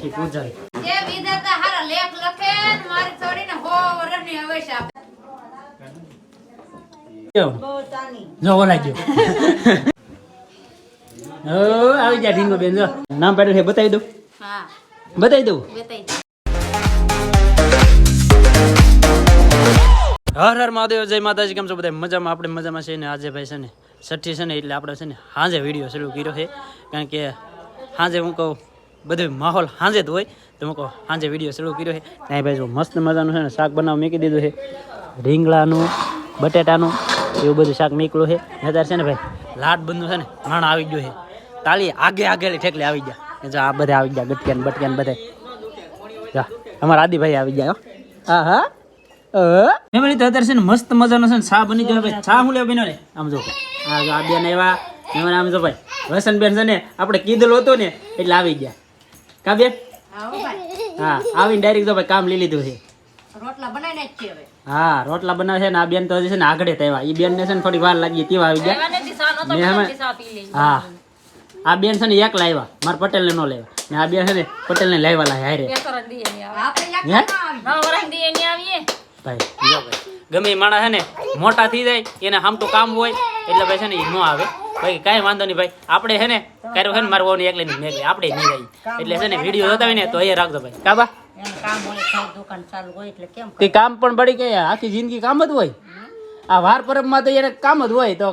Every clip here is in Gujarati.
છઠ્ઠી પૂજા જે વિધાતા હારા લેખ લખે મારી છોડીને હો વરસની હવેશા જો ઓલા ગયો આવી જા ઢીંગો બેન જો નામ પાડ્યું છે બતાવી દઉં હા બતાવી દઉં બતાઈ હર હર મહાદેવ જય માતાજી કેમ છો બધા મજામાં આપણે મજામાં છે ને આજે ભાઈ છે ને છઠ્ઠી છે ને એટલે આપણે છે ને સાંજે વિડીયો શરૂ કર્યો છે કારણ કે સાંજે હું કહું બધું માહોલ સાંજે જ હોય તો હું કહું સાંજે વિડીયો શરૂ કર્યો છે ત્યાં ભાઈ જો મસ્ત મજાનું છે ને શાક બનાવવા મૂકી દીધું છે રીંગણાનું બટેટાનું એવું બધું શાક નીકળ્યું છે અત્યારે છે ને ભાઈ લાટ બંધનું છે ને માણા આવી ગયો છે તાળી આગે આગેલી ઠેકલે આવી ગયા જો આ બધા આવી ગયા ગટક્યાન બટક્યાન બધા જા અમારા આદિભાઈ આવી ગયા હા હા ફેમિલી તો અત્યારે છે ને મસ્ત મજાનો છે ને ચા બની ગયો ભાઈ ચા હું લેવા બન્યો ને આમ જો આ બેન આવ્યા એમાં આમ જો ભાઈ વસન બેન છે ને આપણે કીધેલું હતું ને એટલે આવી ગયા કા બેન હા આવીને ડાયરેક્ટ જો ભાઈ કામ લઈ લીધું છે રોટલા બનાવીને જ છે હવે હા રોટલા બનાવે છે ને આ બેન તો હજી છે ને આગળ આવ્યા એ બેન ને છે ને થોડી વાર લાગી તેવા આવી ગયા હા આ બેન છે ને એકલા આવ્યા મારા પટેલ ને નો લેવા ને આ બેન છે ને પટેલ ને લાવ્યા લાય હારે ભાઈ જો ભાઈ ગમે એ માણસ છે ને મોટા થઈ જાય એને આમ તો કામ હોય એટલે ભાઈ છે ને એ ન આવે ભાઈ કાંઈ વાંધો નહીં ભાઈ આપણે છે ને કર્યું છે ને મારું વહુને એકલી નહીં મેકલી આપણે નહીં જાય એટલે છે ને વિડીયો જોતા હોય ને તો અહીંયા રાખજો ભાઈ કાબા તે કામ પણ બળી ગયા આખી જિંદગી કામ જ હોય આ વાર પરબ માં તો એને કામ જ હોય તો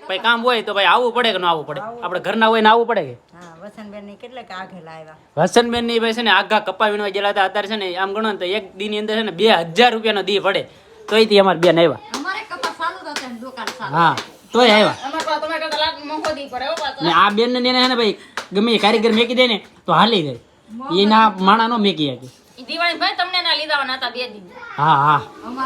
ભાઈ કામ હોય તો ભાઈ આવવું પડે કે ન આવવું પડે આપણે ઘરના હોય ને આવવું પડે કે વસનબેન ની ભાઈ છે ને આઘા કપાવીને ગયેલા હતા અત્યારે છે ને આમ ગણો ને તો એક દી ની અંદર છે ને 2000 રૂપિયાનો દી પડે તો એથી અમારે બેન આવ્યા હા તોય આવ્યા ને આ બેન ને છે ને ભાઈ ગમે એ કારીગર મેકી દે ને તો હાલી જાય એના માણા નો મેકી શકે દિવાળી ભાઈ તમને ના લીધાવાના હતા 2 દિન હા હા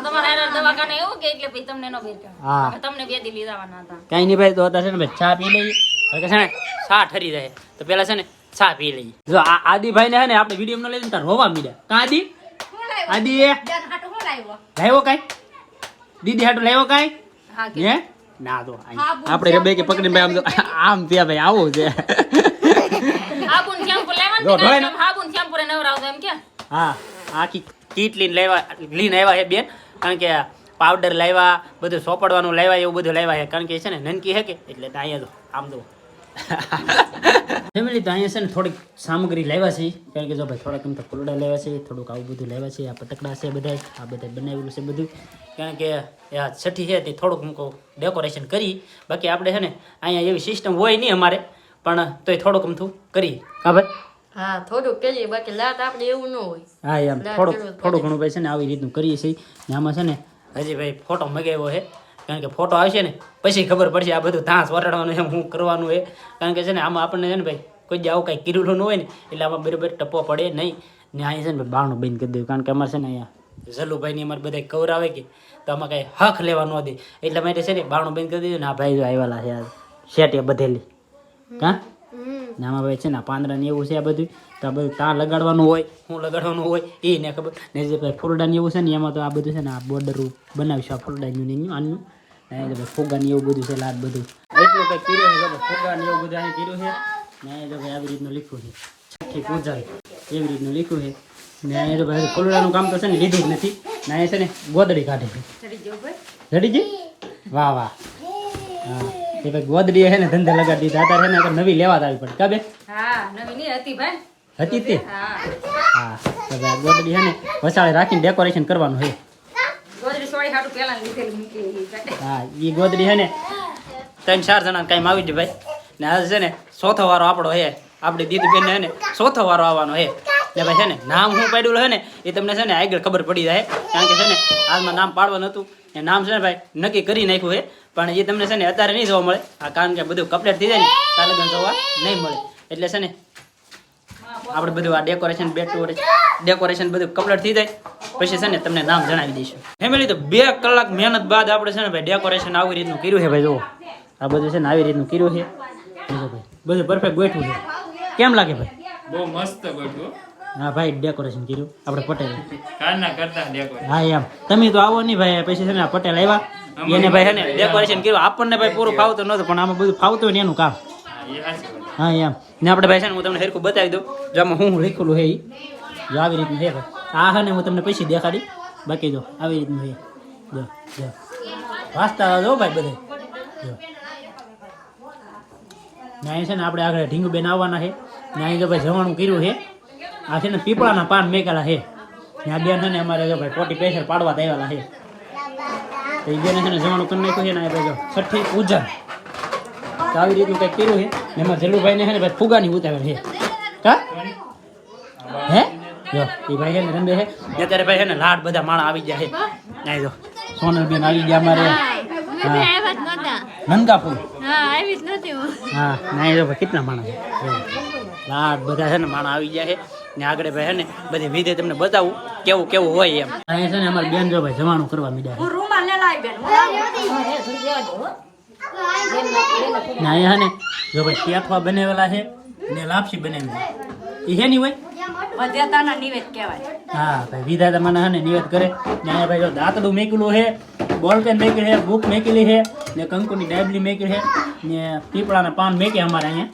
તમારા દવાખાને એવું કે એટલે પછી તમને નો બેરકા હા તમને 2 દિન લીધાવાના હતા કઈ નહીં ભાઈ તો અત્યારે છે ને ભાઈ ચા પી લઈએ હવે છે ને ચા ઠરી રહે તો પેલા છે ને ચા પી લઈએ જો આ આદિભાઈ ને છે ને આપણે વિડીયો માં લઈ ને તાર રોવા મીડ્યા કા આદિ આદિ લાવ્યો કાઈ દીદી હાટુ લાવ્યો કાઈ હે ના તો આપણે રબે કે પકડીને ભાઈ આમ તો આમ ત્યાં ભાઈ આવો છે હાબુન શેમ્પુ લેવાનું હાબુન શેમ્પુ રે નવરાવતો એમ કે હા આખી કીટ લઈને આવ્યા છે બેન કારણ કે પાવડર લાવ્યા બધું સોપડવાનું લાવ્યા એવું બધું લાવ્યા છે કારણ કે છે ને નનકી છે કે એટલે અહીંયા તો આમ તો ફેમિલી તો અહીંયા છે ને થોડીક સામગ્રી લાવ્યા છે કારણ કે જો ભાઈ થોડાક એમ તો ફૂલડા લાવ્યા છે થોડુંક આવું બધું લાવ્યા છે આ પટકડા છે બધા આ બધા બનાવેલું છે બધું કારણ કે આ છઠ્ઠી છે તે થોડુંક મૂકો ડેકોરેશન કરી બાકી આપણે છે ને અહીંયા એવી સિસ્ટમ હોય નહીં અમારે પણ તોય થોડુંક અમથું કરી હા ભાઈ હા થોડુંક કરીએ બાકી લાટ આપણે એવું ન હોય હા એમ થોડું ઘણું ભાઈ છે ને આવી રીતનું કરીએ છીએ ને આમાં છે ને હજી ભાઈ ફોટો મગાવ્યો છે કારણ કે ફોટો આવશે ને પછી ખબર પડશે આ બધું ધાસ વટાડવાનું એમ શું કરવાનું છે કારણ કે છે ને આમાં આપણને છે ને ભાઈ કોઈ આવું કાંઈ કિરુલું ન હોય ને એટલે આમાં બરાબર ટપ્પો પડે નહીં ને અહીંયા છે ને ભાઈ બારણું બંધ કરી દેવું કારણ કે અમારે છે ને અહીંયા જલુભાઈની અમારે બધા કવર આવે કે તો આમાં કાંઈ હક લેવા ન દે એટલા માટે છે ને બારણું બંધ કરી દીધું ને આ ભાઈ જો આવેલા છે શેટ એ બધેલી હા ને આમાં ભાઈ છે ને પાંદડા ને એવું છે આ બધું તો આ બધું ત્યાં લગાડવાનું હોય શું લગાડવાનું હોય એ ને ખબર ને જે ભાઈ ફૂલડા ને એવું છે ને એમાં તો આ બધું છે ને આ બોર્ડર બનાવીશું આ ફૂલડાનું ને આનું ને ભાઈ ફુગા ને એવું બધું છે લાટ બધું એટલું કંઈક કર્યું છે ફુગા ને એવું બધું અહીં કર્યું છે ને જો ભાઈ આવી રીતનું લખ્યું છે છઠ્ઠી પૂજા એવી રીતનું લખ્યું છે ને અહીંયા તો ભાઈ ફૂલડાનું કામ તો છે ને લીધું જ નથી ને અહીંયા છે ને ગોદડી કાઢે છે જડી ગઈ વાહ વાહ હા એ ભાઈ ગોદડી છે ને ધંધે લગાડી દીધા અત્યારે છે ને નવી લેવા આવી પડે કાબે હા નવી ની હતી ભાઈ હતી તે હા તો ભાઈ ગોદડી છે ને વસાળે રાખીને ડેકોરેશન કરવાનું છે ગોદડી સોળી હાટુ પેલા લીધેલી મૂકી હા એ ગોદડી છે ને 3-4 જણા કાંઈ આવી જાય ભાઈ ને આ છે ને ચોથો વારો આપણો છે આપણી દીદીબેન ને ચોથો વારો આવવાનો છે ને ભાઈ છે ને નામ શું પાડ્યું છે ને એ તમને છે ને આગળ ખબર પડી જાય કારણ કે છે ને હાલમાં નામ પાડવાનું હતું એ નામ છે ને ભાઈ નક્કી કરી નાખ્યું છે પણ એ તમને છે ને અત્યારે નહીં જોવા મળે આ કારણ કે બધું કમ્પ્લીટ થઈ જાય ને ત્યાં લગન જોવા નહીં મળે એટલે છે ને આપણે બધું આ ડેકોરેશન બધું કમ્પ્લીટ થઈ જાય પછી છે ને તમને નામ જણાવી દઈશું ફેમિલી તો 2 કલાક મહેનત બાદ આપણે છે ને ભાઈ ડેકોરેશન આવી રીતનું કર્યું છે ભાઈ જુઓ આ બધું છે ને આવી રીતનું કર્યું છે ભાઈ બધું પરફેક્ટ ગોઠવું છે કેમ લાગે ભાઈ બહુ મસ્ત ગોઠવું હા ભાઈ ડેકોરેશન કર્યું આપણે પટેલ કારના કરતા ડેકોરેશન હા એમ તમે તો આવો નહીં ભાઈ પછી છે ને આ પટેલ આવ્યા એને ભાઈ છે ને ડેકોરેશન કર્યું આપણને ભાઈ પૂરું ફાવતું નહોતું પણ આમાં બધું ફાવતું હોય ને એનું કામ એ હાચી વાત હા એમ ને આપણે ભાઈ છે ને હું તમને હેરખું બતાવી દઉં જો આમાં હું લખેલું છે એ જો આવી રીતનું છે ભાઈ આ હા ને હું તમને પછી દેખાડી બાકી જો આવી રીતનું છે જો જો વાંચતા જો ભાઈ બધે જો ને અહીં છે ને આપણે આગળ ઢીંગુબેન આવવાના છે ને અહીં જો ભાઈ જવાનું કર્યું છે આ છે ને પીપળાના પાન મેકેલા છે ને આ બેન છે ને અમારે જો ભાઈ 40 પ્રેશર પાડવા આવેલા છે તો એ બેને છે ને જવાનું કરી નાખ્યું છે ને આ ભાઈ જો છઠ્ઠી પૂજન તો આવી રીતનું કંઈક કર્યું છે ને એમાં જલુભાઈને છે ને ભાઈ ફુગાની ઉતાવેલ છે કા હે જો એ ભાઈ છે ને રંબે છે ને અત્યારે ભાઈ છે ને લાડ બધા માણા આવી ગયા છે અહીં જો સોનલબેન આવી ગયા અમારે નનકાપુર હા ના જો ભાઈ કેટલા માણા છે લાડ બધા છે ને માણા આવી ગયા છે ને આગળ ભાઈ છે ને બધી વિધિ તમને બતાવું કેવું કેવું હોય એમ અહીંયા છે ને અમારી બેન જો ભાઈ જવાનું કરવા મીડ્યા છે ને અહીંયા ને જો ભાઈ ટેફા બનાવેલા છે ને લાપસી બનાવેલી એ છે ની હોય હા ભાઈ વિધાતા મને હે ને નિવેદ કરે ને અહીંયા ભાઈ જો દાંતડું મેકેલું છે બોલપેન મેકેલી છે બુક મેકેલી છે ને કંકુની ડાબલી મેકેલી છે ને પીપળાના પાન મેકે અમારે અહીંયા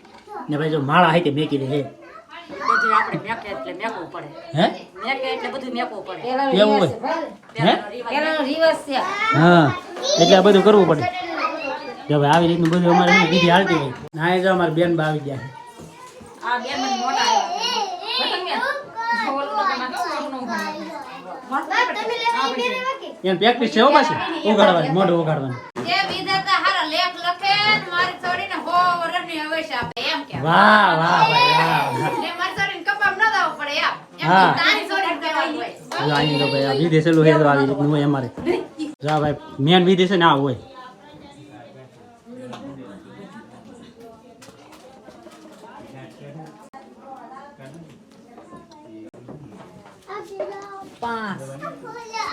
ને ભાઈ જો માળા હાથે મેકેલી છે હે એવું હોય હે હા એટલે આ બધું કરવું પડે જો ભાઈ આવી રીતનું બધું અમારે વિધિ હાલતી હોય ના એ જો અમારે બેન બા આવી ગયા છે એમ પ્રેક્ટિસ છે હો પાછી ઉગાડવાની મોઢું ઉગાડવાની વાહ વાહ ભાઈ વાહ અહીં તો ભાઈ આ વિધિ છેલ્લું છે તો આવી રીતનું હોય અમારે જા ભાઈ મેન વિધિ છે ને આ હોય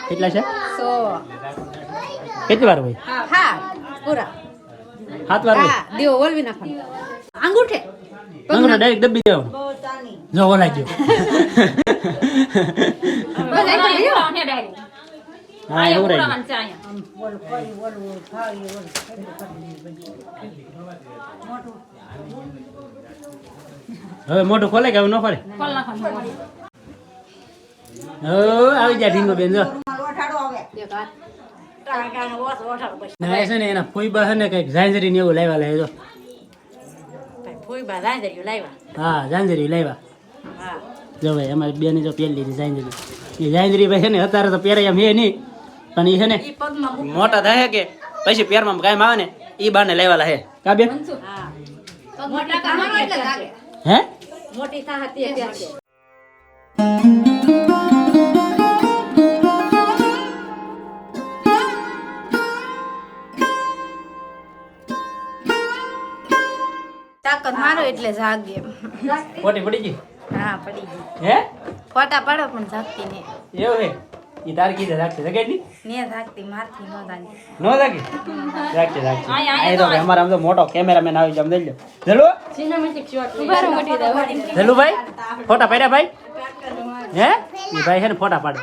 કેટલા છે 100 કેટલી વાર હોય હા પૂરા 7 વાર હોય દેવો ઓલવી નાખવાનું અંગૂઠે અંગૂઠો ડાયરેક્ટ દબી દેવાનો જો ઓલા ગયો હા એવું રહી હવે મોટું ખોલે કે હવે ન ખોલે આવી જાય ઢીંગો બેન જો ના છે ને એના ફોઈબા છે ને કઈક ઝાંઝરી ને એવું લાવ્યા લે જો હા ઝાંઝરી લાવ્યા જો ભાઈ અમારી બેન જો પહેરી લીધી ઝાંઝરી એ ઝાંઝરી ભાઈ છે ને અત્યારે તો પહેરાય એમ હે નહીં પણ એ છે ને મોટા થાય કે પછી પેરમાં કાયમ આવે ને એ બાને લાવ્યા હે કા બેન હે મોટી થાય તાકાત મારો એટલે જાગે ખોટી પડી ગઈ હા પડી ગઈ હે ફોટા પાડો પણ જાગતી ને એવું હે ઈ તાર કીધે રાખશે જગેડી ને જાગતી મારથી નો જાગતી નો જાગે રાખશે રાખશે આ તો અમાર આમ તો મોટો કેમેરામેન આવી જમ દઈ લો જલો સિનેમેટિક શોટ ઉભારો મોટી દે જલુ ભાઈ ફોટા પાડ્યા ભાઈ હે ઈ ભાઈ છે ને ફોટા પાડે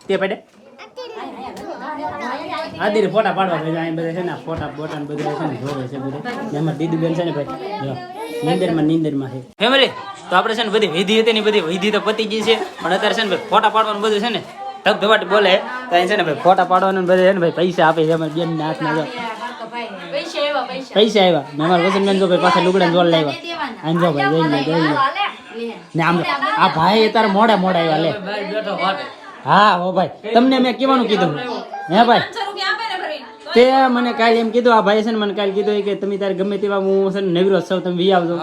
તે પાડે આદિરે ફોટા પાડવા ભાઈ અહીં બધા છે ને ફોટા બોટા ને બધું છે ને જોવે છે બધું એમાં દીદી બેન છે ને ભાઈ જો નીંદરમાં છે ફેમિલી તો આપણે છે ને બધી વિધિ હતી ને બધી વિધિ તો પતી ગઈ છે પણ અત્યારે છે ને ભાઈ ફોટા પાડવાનું બધું છે ને ધબધબાટ બોલે તો અહીં છે ને ભાઈ ફોટા પાડવાનું બધું છે ને ભાઈ પૈસા આપે છે અમારી બેન ના હાથમાં જો પૈસા આવ્યા ને અમારા વસંતબેન જો ભાઈ પાછા લુગડા જોડ લાવ્યા આમ જો ભાઈ જોઈ લે ને આમ આ ભાઈ અત્યારે મોડા આવ્યા લે હા હો ભાઈ તમને મેં કહેવાનું કીધું હે ભાઈ તે મને કાલે એમ કીધું આ ભાઈ છે ને મને કાલે કીધું કે તમે તારે ગમે તેવા હું છે ને નવીરો છો તમે વી આવજો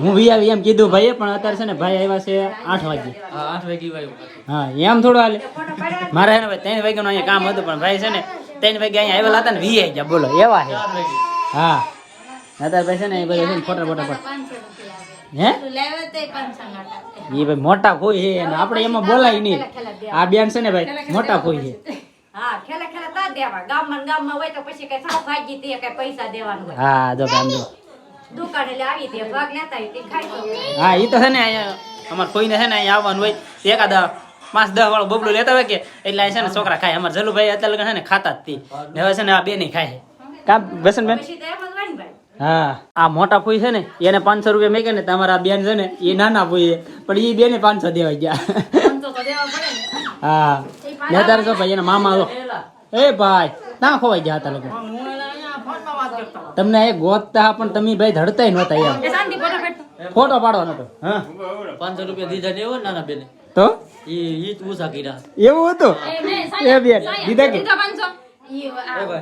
હું વી આવી એમ કીધું ભાઈ પણ અત્યારે છે ને ભાઈ આવ્યા છે 8 વાગે હા એમ થોડું હાલે મારે છે ને ભાઈ 3 વાગ્યાનું અહીંયા કામ હતું પણ ભાઈ છે ને 3 વાગે અહીંયા આવેલા હતા ને વી આવી ગયા બોલો એવા છે હા અત્યારે ભાઈ છે ને એ બધા છે ને ફોટા પર હે એ ભાઈ મોટા કોઈ છે અને આપણે એમાં બોલાય નહીં આ બેન છે ને ભાઈ મોટા કોઈ છે હા ખેલા તા દેવા ગામમાં હોય તો પછી કઈ શાકભાજી દે કઈ પૈસા દેવાનું હોય હા જો આમ જો દુકાને લે આવી દે ભાગ લેતા હોય તે ખાઈ તો હા ઈ તો છે ને અહીંયા અમાર કોઈને છે ને અહીંયા આવવાનું હોય એકાદ 5-10 વાળો બબલું લેતા હોય કે એટલે અહીં છે ને છોકરા ખાય અમાર જલુભાઈ અત્યારે છે ને ખાતા જ તી ને હવે છે ને આ બે નહીં ખાય કામ વસનબેન પછી તો એમ જ હોય ને ભાઈ હા આ મોટા ફૂઈ છે ને એને 500 રૂપિયા મેકે ને તમારા બેન છે ને એ નાના ફૂઈ છે. પણ એ બેને 500 દેવા ગયા. 500 તો દેવા પડે ને. હા નેતાર છો ભાઈ એના મામા છો. એ ભાઈ ના ખોવાઈ ગયા હતા લોકો તમને એ ગોતતા પણ તમે ભાઈ ધડતાય નહોતા એમ એ શાંતિ ફટાફટ ફોટો પાડવાનો હતો. હા 500 રૂપિયા દીધા ને એવો નાના બેને તો ઈ જ ઉષા કર્યા એવું હતું એ બેન દીધા કે દીધા 500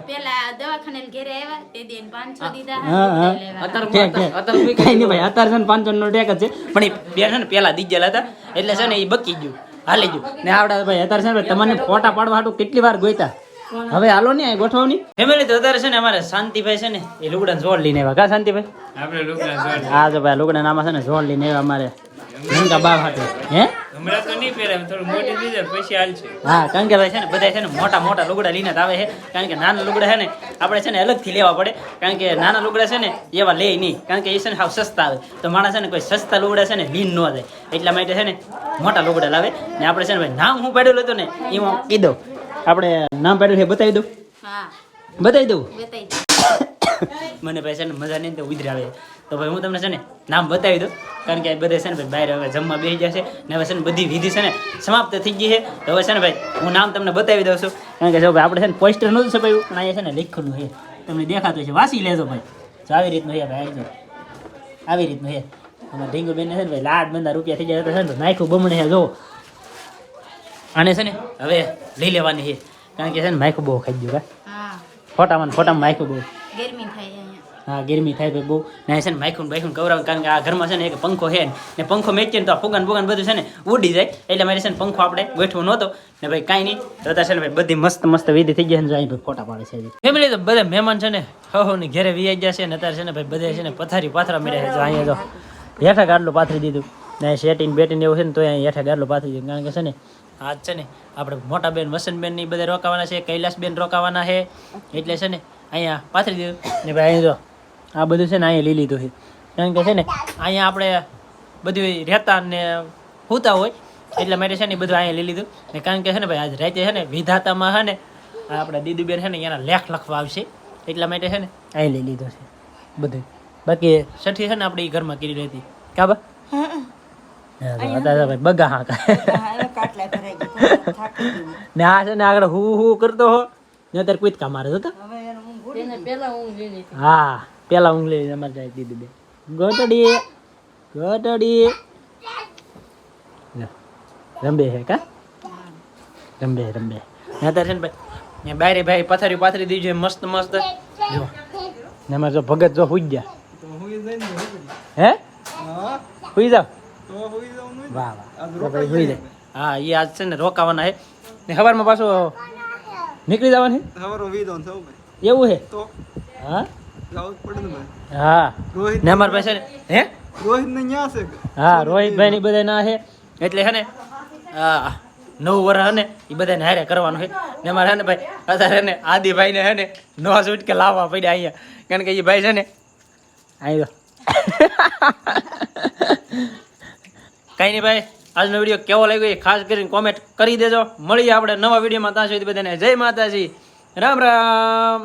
પેલા દવાખાને ઘેરે આવ્યા તે દિન 500 દીધા હા હા અત્યારે ઠેક, ઠેક. કઈ નહીં ભાઈ અત્યારે છે ને 500 નો ટેક જ છે પણ એ બેન છે ને પેલા દીજેલા હતા એટલે છે ને એ બકી ગયું હાલી ગયું ને આવડા ભાઈ અત્યારે છે ને ભાઈ તમને ફોટા પાડવા હાટું કેટલી વાર ગોઈતા હવે હાલો ને આ ગોઠવણી ફેમિલી તો અત્યારે છે ને અમારે શાંતિભાઈ છે ને એ લુગડા જોડ લઈને આવ્યા કા શાંતિભાઈ આપણે લુગડા જોડ હા તો ભાઈ લુગડા નામાં છે ને જોડ લઈને આવ્યા અમારે નંકા બા હાટું હે હમણાં તો નહીં પહેરે થોડું મોટી દીધે પછી હાલશે હા કારણ કે ભાઈ છે ને બધા છે ને મોટા મોટા લુગડા લઈને જ આવે છે કારણ કે નાના લુગડા છે ને આપણે છે ને અલગથી લેવા પડે કારણ કે નાના લુગડા છે ને એવા લે નહીં કારણ કે એ છે ને હાવ સસ્તા આવે તો માણસ છે ને કોઈ સસ્તા લુગડા છે ને લીન ન જાય એટલા માટે છે ને મોટા લુગડા લાવે ને આપણે છે ને ભાઈ નામ હું પાડેલું હતું ને એ હું કહી દઉં આપણે નામ પાડેલું છે બતાવી દઉં હા બતાવી દઉં બતાઈ મને ભાઈ છે ને મજા નહીં તો ઉધર આવે તો ભાઈ હું તમને છે ને નામ બતાવી દઉં કારણ કે બધા છે ને ભાઈ બહાર હવે જમવા બેસી જશે ને હવે છે ને બધી વિધિ છે ને સમાપ્ત થઈ ગઈ છે તો હવે છે ને ભાઈ હું નામ તમને બતાવી દઉં છું કારણ કે જો ભાઈ આપણે છે ને પોસ્ટર નહોતું છપાયું પણ અહીંયા છે ને લખેલું છે તમને દેખાતું છે વાંચી લેજો ભાઈ તો આવી રીતનું છે ભાઈ આવી આવી રીતનું છે અમારા ઢીંગુ બેન છે ને ભાઈ લાડ બંધા રૂપિયા થઈ જાય તો છે ને નાખ્યું બમણે છે જો આને છે ને હવે લઈ લેવાની છે કારણ કે છે ને માયખું બહુ ખાઈ ગયું હા ફોટામાં માયખું બહુ ગરમી થાય અહીંયા હા ગરમી થાય ભાઈ બહુ ને છે ને માયખું બાયખું કવરાવ કારણ કે આ ઘરમાં છે ને એક પંખો છે ને પંખો મેચીએ ને તો આ ફુગાન બુગાન બધું છે ને ઉડી જાય એટલે મારે છે ને પંખો આપણે ગોઠવો નહોતો ને ભાઈ કાંઈ નહીં તો અત્યારે છે ને ભાઈ બધી મસ્ત મસ્ત વિધિ થઈ જાય ને જો અહીં ભાઈ ફોટા પાડે છે ફેમિલી તો બધા મહેમાન છે ને હો ની ઘરે વી જશે ને અત્યારે છે ને ભાઈ બધે છે ને પથારી પાથરા મળ્યા છે જો અહીંયા જો હેઠા ગાડલું પાથરી દીધું ને શેટીન બેટીન એવું છે ને તો અહીંયા હેઠા ગાડલું પાથરી દીધું કારણ કે છે ને આજ છે ને આપણે મોટા બેન વસંતબેન ની બધા રોકાવાના છે કૈલાસબેન રોકાવાના છે એટલે છે ને અહીંયા પાથરી દીધું ને ભાઈ અહીંયા જો આ બધું છે ને અહીંયા લઈ લીધું છે કારણ કે છે ને અહીંયા આપણે બધું રહેતા ને સૂતા હોય એટલે માટે છે ને બધું અહીંયા લઈ લીધું ને કારણ કે છે ને ભાઈ આજ રાતે છે ને વિધાતામાં છે ને આપણા દીદુબેન છે ને એના લેખ લખવા આવશે એટલા માટે છે ને અહીં લઈ લીધું છે બધું બાકી સઠી છે ને આપણે એ ઘરમાં કરી રહેતી કા બા અત્યારે ભાઈ બગા હા ને આ છે ને આગળ હું કરતો હો ને અત્યારે કોઈ કામ મારે જતો હા પેલા ઊંઘ લઈ અમારે જાય દીદી બે ગોટડી ગોટડી રંબે હે કા રંબે અત્યારે છે ને ભાઈ બારે ભાઈ પથારી પાથરી દીજો મસ્ત મસ્ત જો ને એમાં જો ભગત જો હુઈ ગયા હે હુઈ જાવ વાહ વાહ ભાઈ હુઈ જાય હા એ આજ છે ને રોકાવાના છે ને સવારમાં પાછું નીકળી જવાનું છે એવું છે હા હા ને અમાર પાસે ને હે રોહિત ને ન્યા છે હા રોહિતભાઈ ની બધા ના છે એટલે છે ને 9 વર્ષ ને એ બધાને હારે કરવાનું છે ને અમારે છે ને ભાઈ અત્યારે ને આદિભાઈ ને છે ને નવા સૂટ કે લાવવા પડ્યા અહીંયા કારણ કે એ ભાઈ છે ને આવ્યો કઈ નહીં ભાઈ આજનો વિડીયો કેવો લાગ્યો એ ખાસ કરીને કોમેન્ટ કરી દેજો મળીએ આપણે નવા વિડીયોમાં ત્યાં સુધી બધાને જય માતાજી રામ રામ.